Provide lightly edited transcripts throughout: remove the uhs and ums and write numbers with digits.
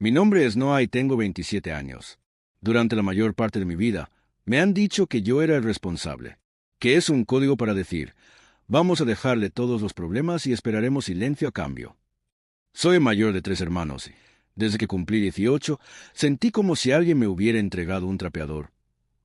Mi nombre es Noah y tengo 27 años. Durante la mayor parte de mi vida, me han dicho que yo era el responsable, que es un código para decir, vamos a dejarle todos los problemas y esperaremos silencio a cambio. Soy el mayor de 3 hermanos y, desde que cumplí 18, sentí como si alguien me hubiera entregado un trapeador,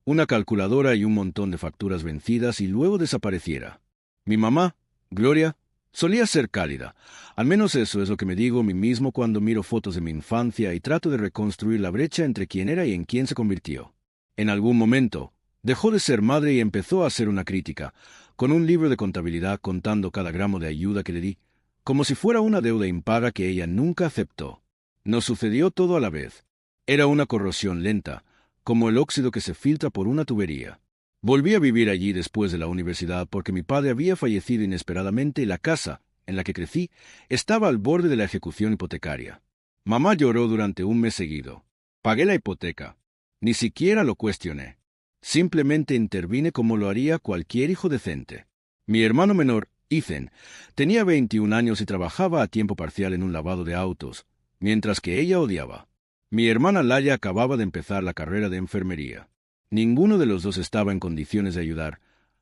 una calculadora y un montón de facturas vencidas y luego desapareciera. Mi mamá, Gloria, solía ser cálida. Al menos eso es lo que me digo a mí mismo cuando miro fotos de mi infancia y trato de reconstruir la brecha entre quién era y en quién se convirtió. En algún momento, dejó de ser madre y empezó a hacer una crítica, con un libro de contabilidad contando cada gramo de ayuda que le di, como si fuera una deuda impaga que ella nunca aceptó. Nos sucedió todo a la vez. Era una corrosión lenta, como el óxido que se filtra por una tubería. Volví a vivir allí después de la universidad porque mi padre había fallecido inesperadamente y la casa, en la que crecí, estaba al borde de la ejecución hipotecaria. Mamá lloró durante un mes seguido. Pagué la hipoteca. Ni siquiera lo cuestioné. Simplemente intervine como lo haría cualquier hijo decente. Mi hermano menor, Ethan, tenía 21 años y trabajaba a tiempo parcial en un lavado de autos, mientras que ella odiaba. Mi hermana Laya acababa de empezar la carrera de enfermería. Ninguno de los dos estaba en condiciones de ayudar,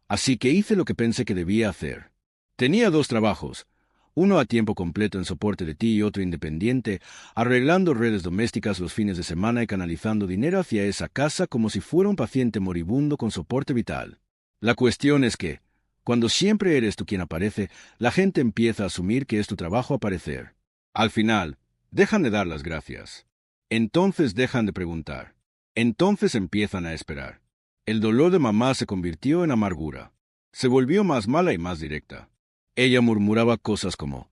así que hice lo que pensé que debía hacer. Tenía 2 trabajos, uno a tiempo completo en soporte de ti y otro independiente, arreglando redes domésticas los fines de semana y canalizando dinero hacia esa casa como si fuera un paciente moribundo con soporte vital. La cuestión es que, cuando siempre eres tú quien aparece, la gente empieza a asumir que es tu trabajo aparecer. Al final, dejan de dar las gracias. Entonces dejan de preguntar. Entonces empiezan a esperar. El dolor de mamá se convirtió en amargura. Se volvió más mala y más directa. Ella murmuraba cosas como,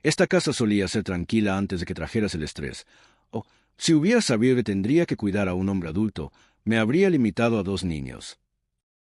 esta casa solía ser tranquila antes de que trajeras el estrés, o, si hubiera sabido que tendría que cuidar a un hombre adulto, me habría limitado a 2 niños.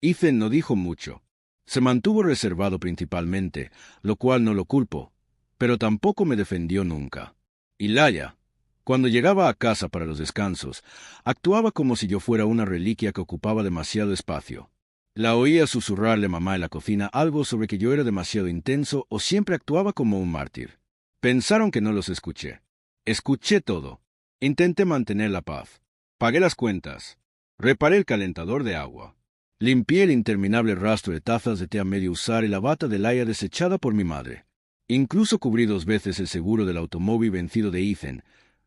Ethan no dijo mucho. Se mantuvo reservado principalmente, lo cual no lo culpo, pero tampoco me defendió nunca. Y Laya, cuando llegaba a casa para los descansos, actuaba como si yo fuera una reliquia que ocupaba demasiado espacio. La oía susurrarle a mamá en la cocina algo sobre que yo era demasiado intenso o siempre actuaba como un mártir. Pensaron que no los escuché. Escuché todo. Intenté mantener la paz. Pagué las cuentas. Reparé el calentador de agua. Limpié el interminable rastro de tazas de té a medio usar y la bata de Laia desechada por mi madre. Incluso cubrí 2 veces el seguro del automóvil vencido de Ethan,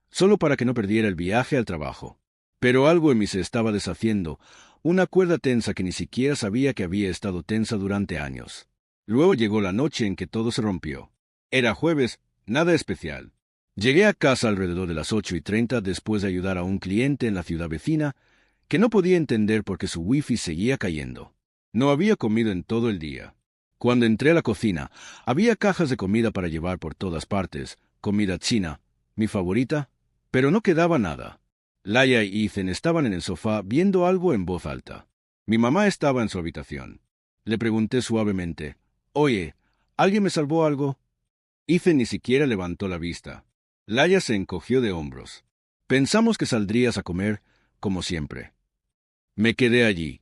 solo para que no perdiera el viaje al trabajo. Pero algo en mí se estaba deshaciendo, una cuerda tensa que ni siquiera sabía que había estado tensa durante años. Luego llegó la noche en que todo se rompió. Era jueves, nada especial. Llegué a casa alrededor de las 8:30 después de ayudar a un cliente en la ciudad vecina, que no podía entender por qué su wifi seguía cayendo. No había comido en todo el día. Cuando entré a la cocina, había cajas de comida para llevar por todas partes, comida china, mi favorita, pero no quedaba nada. Laia y Ethan estaban en el sofá viendo algo en voz alta. Mi mamá estaba en su habitación. Le pregunté suavemente, «Oye, ¿alguien me salvó algo?» Ethan ni siquiera levantó la vista. Laia se encogió de hombros. «Pensamos que saldrías a comer, como siempre». Me quedé allí,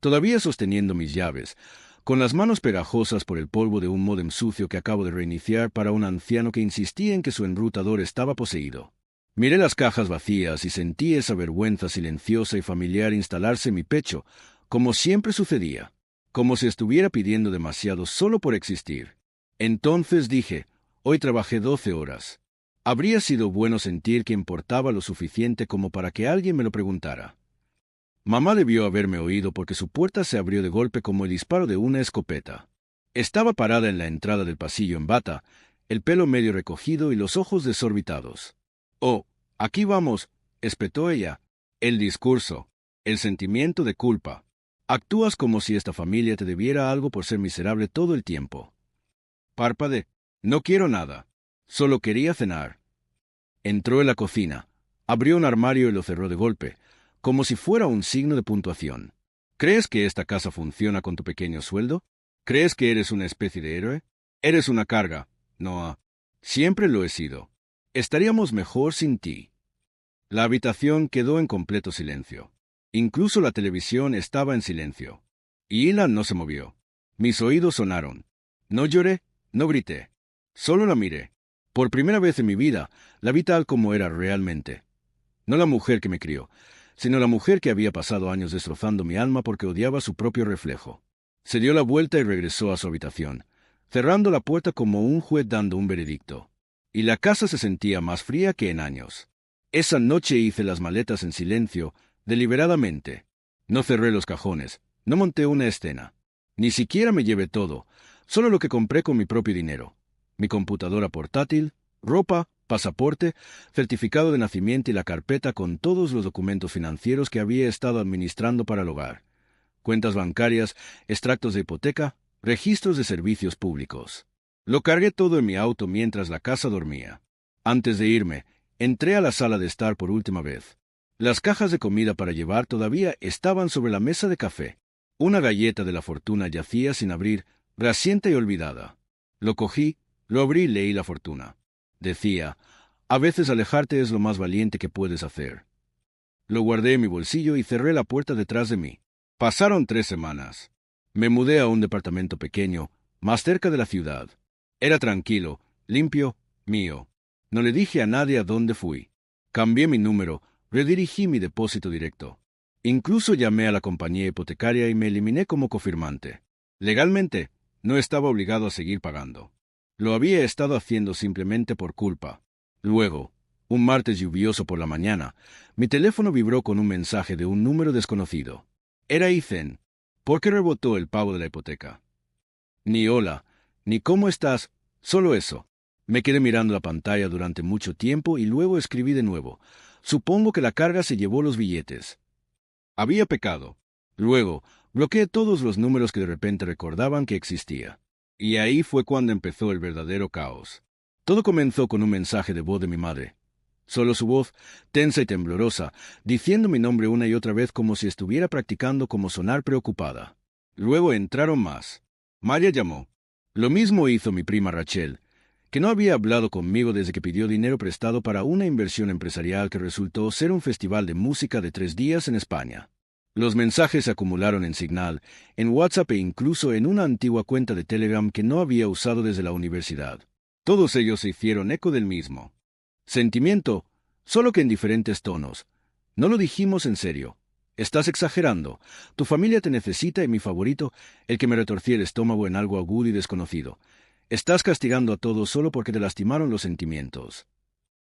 todavía sosteniendo mis llaves, con las manos pegajosas por el polvo de un módem sucio que acabo de reiniciar para un anciano que insistía en que su enrutador estaba poseído. Miré las cajas vacías y sentí esa vergüenza silenciosa y familiar instalarse en mi pecho, como siempre sucedía, como si estuviera pidiendo demasiado solo por existir. Entonces dije, hoy trabajé 12 horas. Habría sido bueno sentir que importaba lo suficiente como para que alguien me lo preguntara. Mamá debió haberme oído porque su puerta se abrió de golpe como el disparo de una escopeta. Estaba parada en la entrada del pasillo en bata, el pelo medio recogido y los ojos desorbitados. «Oh, aquí vamos», espetó ella. «El discurso, el sentimiento de culpa. Actúas como si esta familia te debiera algo por ser miserable todo el tiempo». Párpade. «No quiero nada. Solo quería cenar». Entró en la cocina, abrió un armario y lo cerró de golpe, como si fuera un signo de puntuación. ¿Crees que esta casa funciona con tu pequeño sueldo? ¿Crees que eres una especie de héroe? Eres una carga, Noah. Siempre lo he sido. Estaríamos mejor sin ti. La habitación quedó en completo silencio. Incluso la televisión estaba en silencio. Y Ilan no se movió. Mis oídos sonaron. No lloré, no grité. Solo la miré. Por primera vez en mi vida, la vi tal como era realmente. No la mujer que me crió, sino la mujer que había pasado años destrozando mi alma porque odiaba su propio reflejo. Se dio la vuelta y regresó a su habitación, cerrando la puerta como un juez dando un veredicto. Y la casa se sentía más fría que en años. Esa noche hice las maletas en silencio, deliberadamente. No cerré los cajones, no monté una escena. Ni siquiera me llevé todo, solo lo que compré con mi propio dinero. Mi computadora portátil, ropa, pasaporte, certificado de nacimiento y la carpeta con todos los documentos financieros que había estado administrando para el hogar. Cuentas bancarias, extractos de hipoteca, registros de servicios públicos. Lo cargué todo en mi auto mientras la casa dormía. Antes de irme, entré a la sala de estar por última vez. Las cajas de comida para llevar todavía estaban sobre la mesa de café. Una galleta de la fortuna yacía sin abrir, grasienta y olvidada. Lo cogí, lo abrí y leí la fortuna. Decía, a veces alejarte es lo más valiente que puedes hacer. Lo guardé en mi bolsillo y cerré la puerta detrás de mí. Pasaron 3 semanas. Me mudé a un departamento pequeño, más cerca de la ciudad. Era tranquilo, limpio, mío. No le dije a nadie a dónde fui. Cambié mi número, redirigí mi depósito directo. Incluso llamé a la compañía hipotecaria y me eliminé como cofirmante. Legalmente, no estaba obligado a seguir pagando. Lo había estado haciendo simplemente por culpa. Luego, un martes lluvioso por la mañana, mi teléfono vibró con un mensaje de un número desconocido. Era Ethan. ¿Por qué rebotó el pago de la hipoteca? Ni hola, ni cómo estás, solo eso. Me quedé mirando la pantalla durante mucho tiempo y luego escribí de nuevo. Supongo que la carga se llevó los billetes. Había pecado. Luego, bloqueé todos los números que de repente recordaban que existía. Y ahí fue cuando empezó el verdadero caos. Todo comenzó con un mensaje de voz de mi madre. Solo su voz, tensa y temblorosa, diciendo mi nombre una y otra vez como si estuviera practicando cómo sonar preocupada. Luego entraron más. María llamó. Lo mismo hizo mi prima Rachel, que no había hablado conmigo desde que pidió dinero prestado para una inversión empresarial que resultó ser un festival de música de 3 días en España. Los mensajes se acumularon en Signal, en WhatsApp e incluso en una antigua cuenta de Telegram que no había usado desde la universidad. Todos ellos se hicieron eco del mismo sentimiento, solo que en diferentes tonos. No lo dijimos en serio. Estás exagerando. Tu familia te necesita y mi favorito, el que me retorcía el estómago en algo agudo y desconocido. Estás castigando a todos solo porque te lastimaron los sentimientos.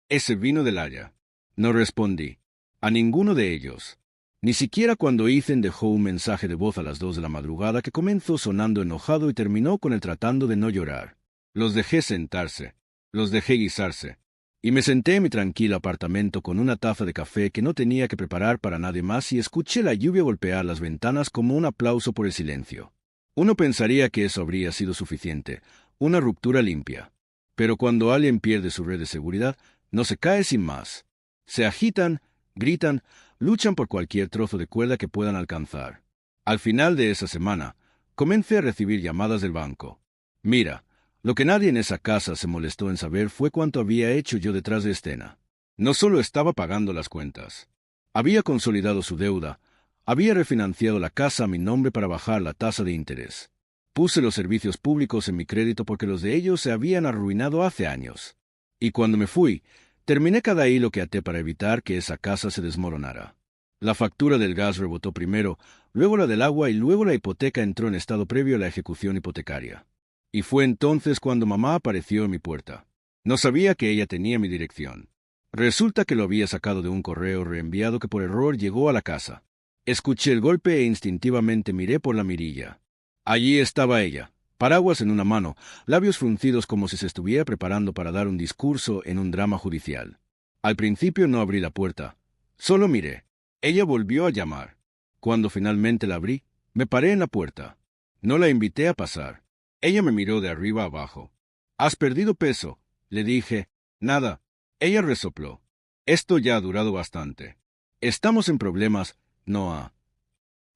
Ese vino del Haya. No respondí. A ninguno de ellos. Ni siquiera cuando Ethan dejó un mensaje de voz a las 2 de la madrugada que comenzó sonando enojado y terminó con él tratando de no llorar. Los dejé sentarse. Los dejé guisarse. Y me senté en mi tranquilo apartamento con una taza de café que no tenía que preparar para nadie más y escuché la lluvia golpear las ventanas como un aplauso por el silencio. Uno pensaría que eso habría sido suficiente, una ruptura limpia. Pero cuando alguien pierde su red de seguridad, no se cae sin más. Se agitan, gritan, luchan por cualquier trozo de cuerda que puedan alcanzar. Al final de esa semana, comencé a recibir llamadas del banco. Mira, lo que nadie en esa casa se molestó en saber fue cuánto había hecho yo detrás de escena. No solo estaba pagando las cuentas. Había consolidado su deuda, había refinanciado la casa a mi nombre para bajar la tasa de interés. Puse los servicios públicos en mi crédito porque los de ellos se habían arruinado hace años. Y cuando me fui, terminé cada hilo que até para evitar que esa casa se desmoronara. La factura del gas rebotó primero, luego la del agua y luego la hipoteca entró en estado previo a la ejecución hipotecaria. Y fue entonces cuando mamá apareció en mi puerta. No sabía que ella tenía mi dirección. Resulta que lo había sacado de un correo reenviado que por error llegó a la casa. Escuché el golpe e instintivamente miré por la mirilla. Allí estaba ella, paraguas en una mano, labios fruncidos como si se estuviera preparando para dar un discurso en un drama judicial. Al principio no abrí la puerta, solo miré. Ella volvió a llamar. Cuando finalmente la abrí, me paré en la puerta. No la invité a pasar. Ella me miró de arriba abajo. «¿Has perdido peso?», le dije. «Nada». Ella resopló. «Esto ya ha durado bastante. Estamos en problemas, Noah».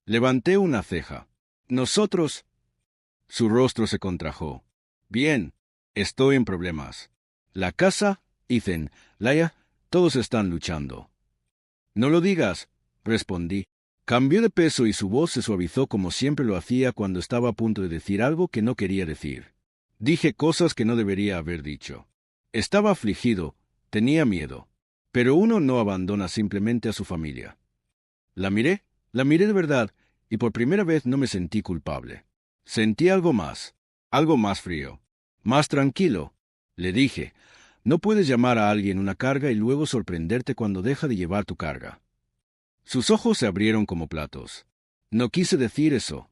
Levanté una ceja. «Nosotros...». Su rostro se contrajo. «Bien, estoy en problemas. La casa, Ethan, Laia, todos están luchando». «No lo digas», respondí. Cambió de peso y su voz se suavizó como siempre lo hacía cuando estaba a punto de decir algo que no quería decir. Dije cosas que no debería haber dicho. Estaba afligido, tenía miedo. Pero uno no abandona simplemente a su familia. La miré de verdad, y por primera vez no me sentí culpable. Sentí algo más frío, más tranquilo. Le dije, no puedes llamar a alguien una carga y luego sorprenderte cuando deja de llevar tu carga. Sus ojos se abrieron como platos. No quise decir eso.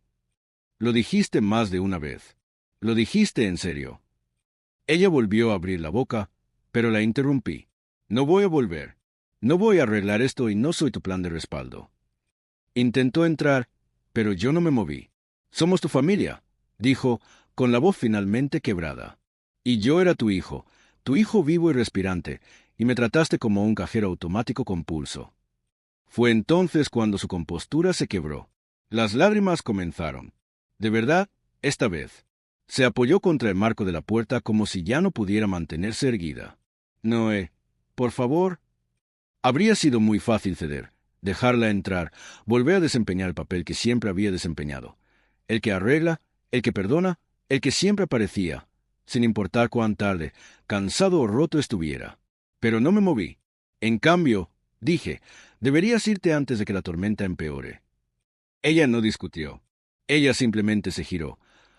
Lo dijiste más de una vez. Lo dijiste en serio. Ella volvió a abrir la boca, pero la interrumpí. No voy a volver. No voy a arreglar esto y no soy tu plan de respaldo. Intentó entrar, pero yo no me moví. Somos tu familia, dijo, con la voz finalmente quebrada. Y yo era tu hijo vivo y respirante, y me trataste como un cajero automático con pulso. Fue entonces cuando su compostura se quebró. Las lágrimas comenzaron. De verdad, esta vez. Se apoyó contra el marco de la puerta como si ya no pudiera mantenerse erguida. Noé, por favor. Habría sido muy fácil ceder, dejarla entrar, volver a desempeñar el papel que siempre había desempeñado. El que arregla, el que perdona, el que siempre aparecía, sin importar cuán tarde, cansado o roto estuviera. Pero no me moví. En cambio, dije, deberías irte antes de que la tormenta empeore. Ella no discutió. Ella simplemente se giró.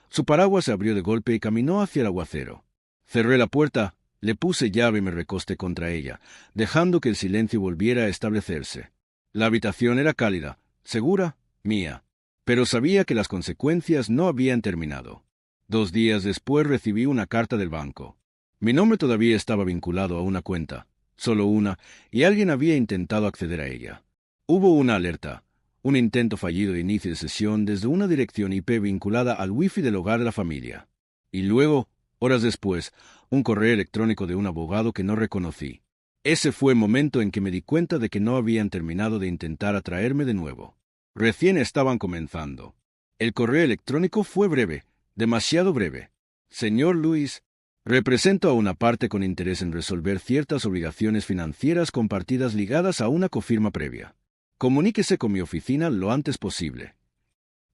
Su paraguas se abrió de golpe y caminó hacia el aguacero. Cerré la puerta, le puse llave y me recosté contra ella, dejando que el silencio volviera a establecerse. La habitación era cálida, segura, mía, pero sabía que las consecuencias no habían terminado. 2 días después recibí una carta del banco. Mi nombre todavía estaba vinculado a una cuenta, solo una, y alguien había intentado acceder a ella. Hubo una alerta, un intento fallido de inicio de sesión desde una dirección IP vinculada al Wi-Fi del hogar de la familia. Y luego, horas después, un correo electrónico de un abogado que no reconocí. Ese fue el momento en que me di cuenta de que no habían terminado de intentar atraerme de nuevo. Recién estaban comenzando. El correo electrónico fue breve, demasiado breve. Señor Luis, represento a una parte con interés en resolver ciertas obligaciones financieras compartidas ligadas a una cofirma previa. Comuníquese con mi oficina lo antes posible.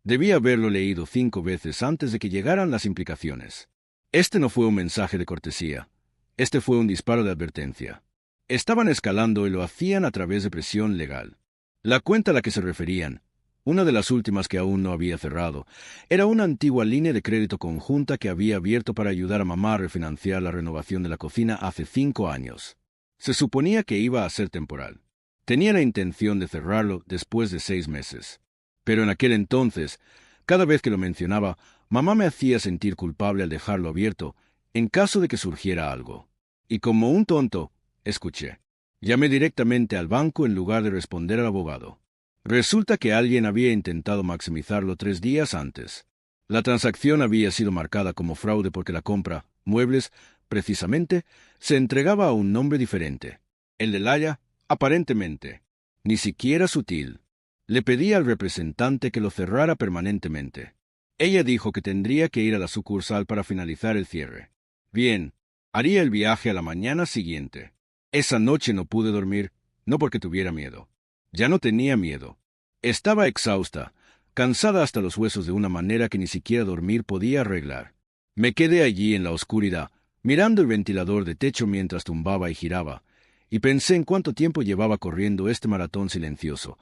Debí haberlo leído 5 veces antes de que llegaran las implicaciones. Este no fue un mensaje de cortesía. Este fue un disparo de advertencia. Estaban escalando y lo hacían a través de presión legal. La cuenta a la que se referían, una de las últimas que aún no había cerrado, era una antigua línea de crédito conjunta que había abierto para ayudar a mamá a refinanciar la renovación de la cocina hace 5 años. Se suponía que iba a ser temporal. Tenía la intención de cerrarlo después de 6 meses. Pero en aquel entonces, cada vez que lo mencionaba, mamá me hacía sentir culpable al dejarlo abierto, en caso de que surgiera algo. Y como un tonto, escuché. Llamé directamente al banco en lugar de responder al abogado. Resulta que alguien había intentado maximizarlo 3 días antes. La transacción había sido marcada como fraude porque la compra, muebles, precisamente, se entregaba a un nombre diferente. El de Laia, aparentemente. Ni siquiera sutil. Le pedí al representante que lo cerrara permanentemente. Ella dijo que tendría que ir a la sucursal para finalizar el cierre. Bien, haría el viaje a la mañana siguiente. Esa noche no pude dormir, no porque tuviera miedo. Ya no tenía miedo. Estaba exhausta, cansada hasta los huesos de una manera que ni siquiera dormir podía arreglar. Me quedé allí en la oscuridad, mirando el ventilador de techo mientras tumbaba y giraba, y pensé en cuánto tiempo llevaba corriendo este maratón silencioso,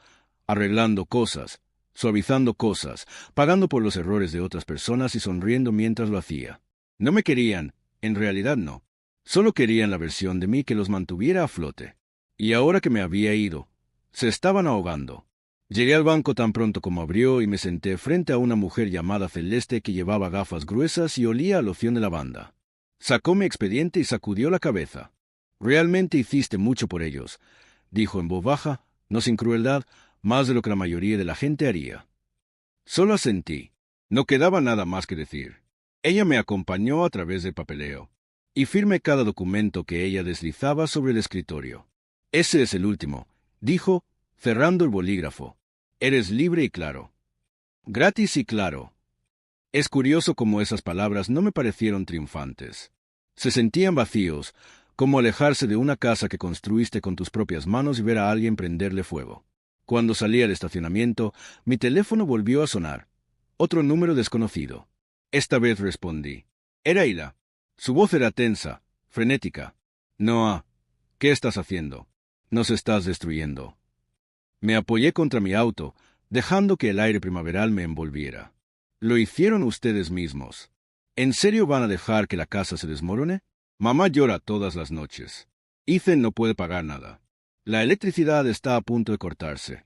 arreglando cosas, suavizando cosas, pagando por los errores de otras personas y sonriendo mientras lo hacía. No me querían, en realidad no. Solo querían la versión de mí que los mantuviera a flote. Y ahora que me había ido, se estaban ahogando. Llegué al banco tan pronto como abrió y me senté frente a una mujer llamada Celeste que llevaba gafas gruesas y olía a loción de lavanda. Sacó mi expediente y sacudió la cabeza. «Realmente hiciste mucho por ellos», dijo en voz baja, no sin crueldad, más de lo que la mayoría de la gente haría. Solo asentí. No quedaba nada más que decir. Ella me acompañó a través del papeleo, y firmé cada documento que ella deslizaba sobre el escritorio. «Ese es el último», dijo, cerrando el bolígrafo. «Eres libre y claro». Gratis y claro. Es curioso cómo esas palabras no me parecieron triunfantes. Se sentían vacíos, como alejarse de una casa que construiste con tus propias manos y ver a alguien prenderle fuego. Cuando salí al estacionamiento, mi teléfono volvió a sonar. Otro número desconocido. Esta vez respondí. Era Ida. Su voz era tensa, frenética. Noah, ¿qué estás haciendo? Nos estás destruyendo. Me apoyé contra mi auto, dejando que el aire primaveral me envolviera. Lo hicieron ustedes mismos. ¿En serio van a dejar que la casa se desmorone? Mamá llora todas las noches. Ethan no puede pagar nada. La electricidad está a punto de cortarse.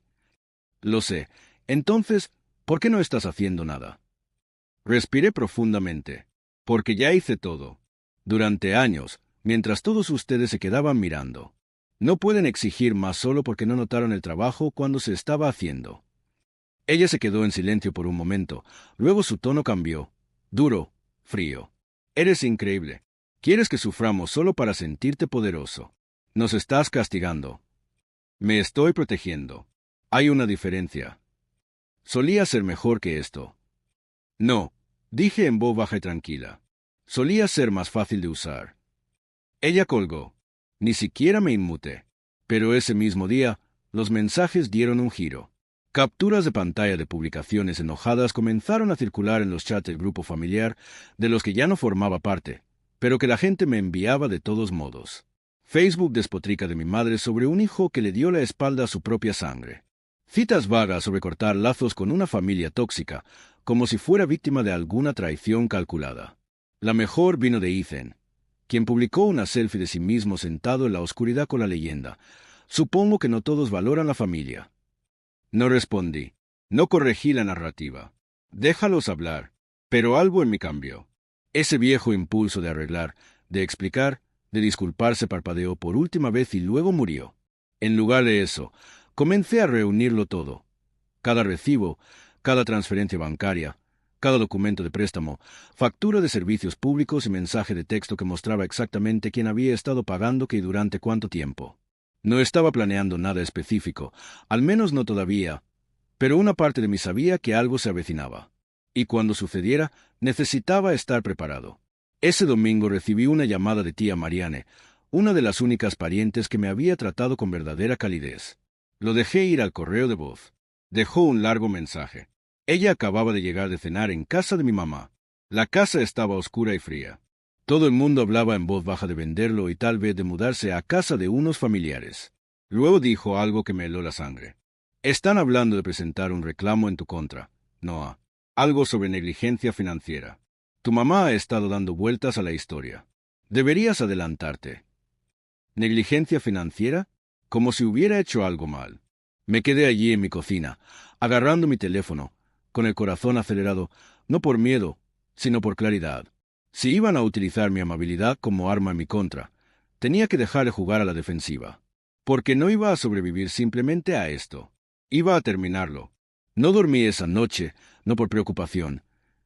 Lo sé. Entonces, ¿por qué no estás haciendo nada? Respiré profundamente. Porque ya hice todo. Durante años, mientras todos ustedes se quedaban mirando. No pueden exigir más solo porque no notaron el trabajo cuando se estaba haciendo. Ella se quedó en silencio por un momento. Luego su tono cambió. Duro, frío. Eres increíble. Quieres que suframos solo para sentirte poderoso. Nos estás castigando. Me estoy protegiendo. Hay una diferencia. Solía ser mejor que esto. No, dije en voz baja y tranquila. Solía ser más fácil de usar. Ella colgó. Ni siquiera me inmuté. Pero ese mismo día, los mensajes dieron un giro. Capturas de pantalla de publicaciones enojadas comenzaron a circular en los chats del grupo familiar, de los que ya no formaba parte, pero que la gente me enviaba de todos modos. Facebook despotrica de mi madre sobre un hijo que le dio la espalda a su propia sangre. Citas vagas sobre cortar lazos con una familia tóxica, como si fuera víctima de alguna traición calculada. La mejor vino de Ethan, quien publicó una selfie de sí mismo sentado en la oscuridad con la leyenda: «Supongo que no todos valoran la familia». No respondí. No corregí la narrativa. Déjalos hablar. Pero algo en mí cambió. Ese viejo impulso de arreglar, de explicar, de disculparse parpadeó por última vez y luego murió. En lugar de eso, comencé a reunirlo todo. Cada recibo, cada transferencia bancaria, cada documento de préstamo, factura de servicios públicos y mensaje de texto que mostraba exactamente quién había estado pagando qué y durante cuánto tiempo. No estaba planeando nada específico, al menos no todavía, pero una parte de mí sabía que algo se avecinaba. Y cuando sucediera, necesitaba estar preparado. Ese domingo recibí una llamada de tía Marianne, una de las únicas parientes que me había tratado con verdadera calidez. Lo dejé ir al correo de voz. Dejó un largo mensaje. Ella acababa de llegar de cenar en casa de mi mamá. La casa estaba oscura y fría. Todo el mundo hablaba en voz baja de venderlo y tal vez de mudarse a casa de unos familiares. Luego dijo algo que me heló la sangre. Están hablando de presentar un reclamo en tu contra, Noah. Algo sobre negligencia financiera. Tu mamá ha estado dando vueltas a la historia. Deberías adelantarte. ¿Negligencia financiera? Como si hubiera hecho algo mal. Me quedé allí en mi cocina, agarrando mi teléfono, con el corazón acelerado, no por miedo, sino por claridad. Si iban a utilizar mi amabilidad como arma en mi contra, tenía que dejar de jugar a la defensiva. Porque no iba a sobrevivir simplemente a esto. Iba a terminarlo. No dormí esa noche, no por preocupación,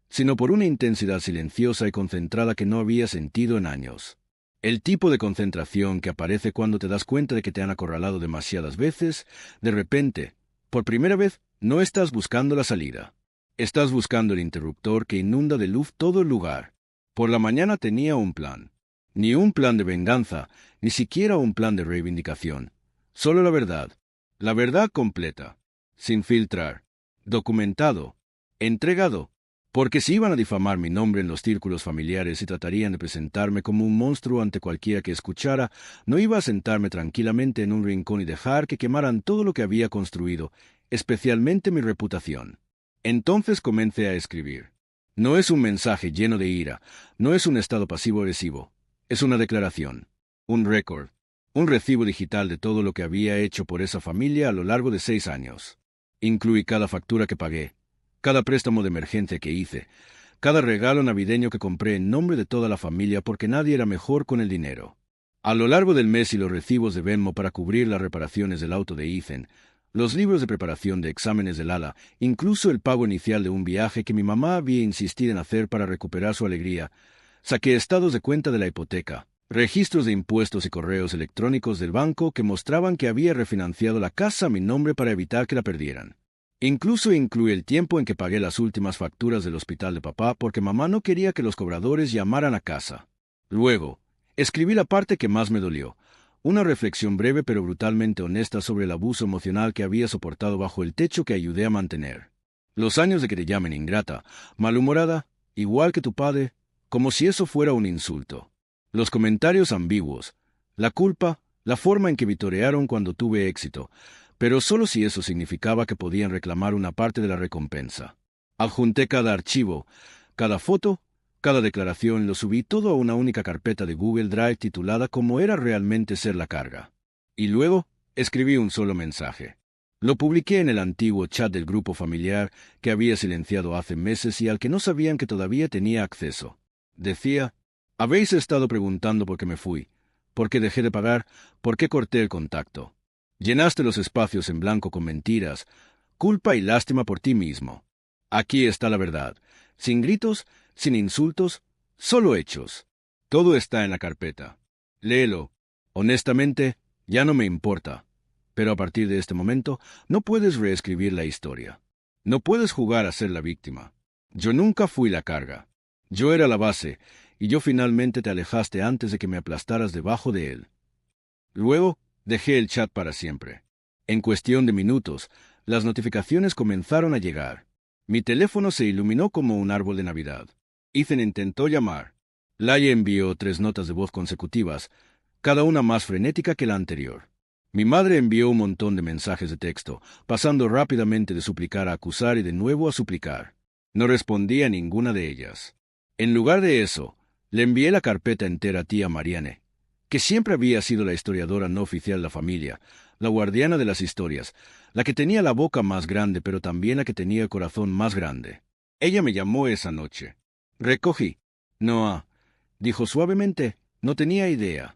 sino por una intensidad silenciosa y concentrada que no había sentido en años. El tipo de concentración que aparece cuando te das cuenta de que te han acorralado demasiadas veces, de repente, por primera vez, no estás buscando la salida. Estás buscando el interruptor que inunda de luz todo el lugar. Por la mañana tenía un plan. Ni un plan de venganza, ni siquiera un plan de reivindicación. Solo la verdad completa, sin filtrar, documentado, entregado. Porque si iban a difamar mi nombre en los círculos familiares y tratarían de presentarme como un monstruo ante cualquiera que escuchara, no iba a sentarme tranquilamente en un rincón y dejar que quemaran todo lo que había construido, especialmente mi reputación. Entonces comencé a escribir. No es un mensaje lleno de ira, no es un estado pasivo-agresivo, es una declaración, un récord, un recibo digital de todo lo que había hecho por esa familia a lo largo de 6 años. Incluí cada factura que pagué, cada préstamo de emergencia que hice, cada regalo navideño que compré en nombre de toda la familia porque nadie era mejor con el dinero. A lo largo del mes y los recibos de Venmo para cubrir las reparaciones del auto de Ethan, los libros de preparación de exámenes del ala, incluso el pago inicial de un viaje que mi mamá había insistido en hacer para recuperar su alegría, saqué estados de cuenta de la hipoteca, registros de impuestos y correos electrónicos del banco que mostraban que había refinanciado la casa a mi nombre para evitar que la perdieran. Incluso incluí el tiempo en que pagué las últimas facturas del hospital de papá porque mamá no quería que los cobradores llamaran a casa. Luego, escribí la parte que más me dolió, una reflexión breve pero brutalmente honesta sobre el abuso emocional que había soportado bajo el techo que ayudé a mantener. Los años de que te llamen ingrata, malhumorada, igual que tu padre, como si eso fuera un insulto. Los comentarios ambiguos, la culpa, la forma en que vitorearon cuando tuve éxito, pero solo si eso significaba que podían reclamar una parte de la recompensa. Adjunté cada archivo, cada foto, cada declaración, lo subí todo a una única carpeta de Google Drive titulada Como era realmente ser la carga. Y luego, escribí un solo mensaje. Lo publiqué en el antiguo chat del grupo familiar que había silenciado hace meses y al que no sabían que todavía tenía acceso. Decía: habéis estado preguntando por qué me fui, por qué dejé de pagar, por qué corté el contacto. Llenaste los espacios en blanco con mentiras, culpa y lástima por ti mismo. Aquí está la verdad, sin gritos, sin insultos, solo hechos. Todo está en la carpeta. Léelo. Honestamente, ya no me importa. Pero a partir de este momento, no puedes reescribir la historia. No puedes jugar a ser la víctima. Yo nunca fui la carga. Yo era la base, y yo finalmente te alejaste antes de que me aplastaras debajo de él. Luego, dejé el chat para siempre. En cuestión de minutos, las notificaciones comenzaron a llegar. Mi teléfono se iluminó como un árbol de Navidad. Ethan intentó llamar. Laia envió 3 notas de voz consecutivas, cada una más frenética que la anterior. Mi madre envió un montón de mensajes de texto, pasando rápidamente de suplicar a acusar y de nuevo a suplicar. No respondí a ninguna de ellas. En lugar de eso, le envié la carpeta entera a tía Marianne, que siempre había sido la historiadora no oficial de la familia, la guardiana de las historias, la que tenía la boca más grande pero también la que tenía el corazón más grande. Ella me llamó esa noche. Recogí. Noah, dijo suavemente, no tenía idea.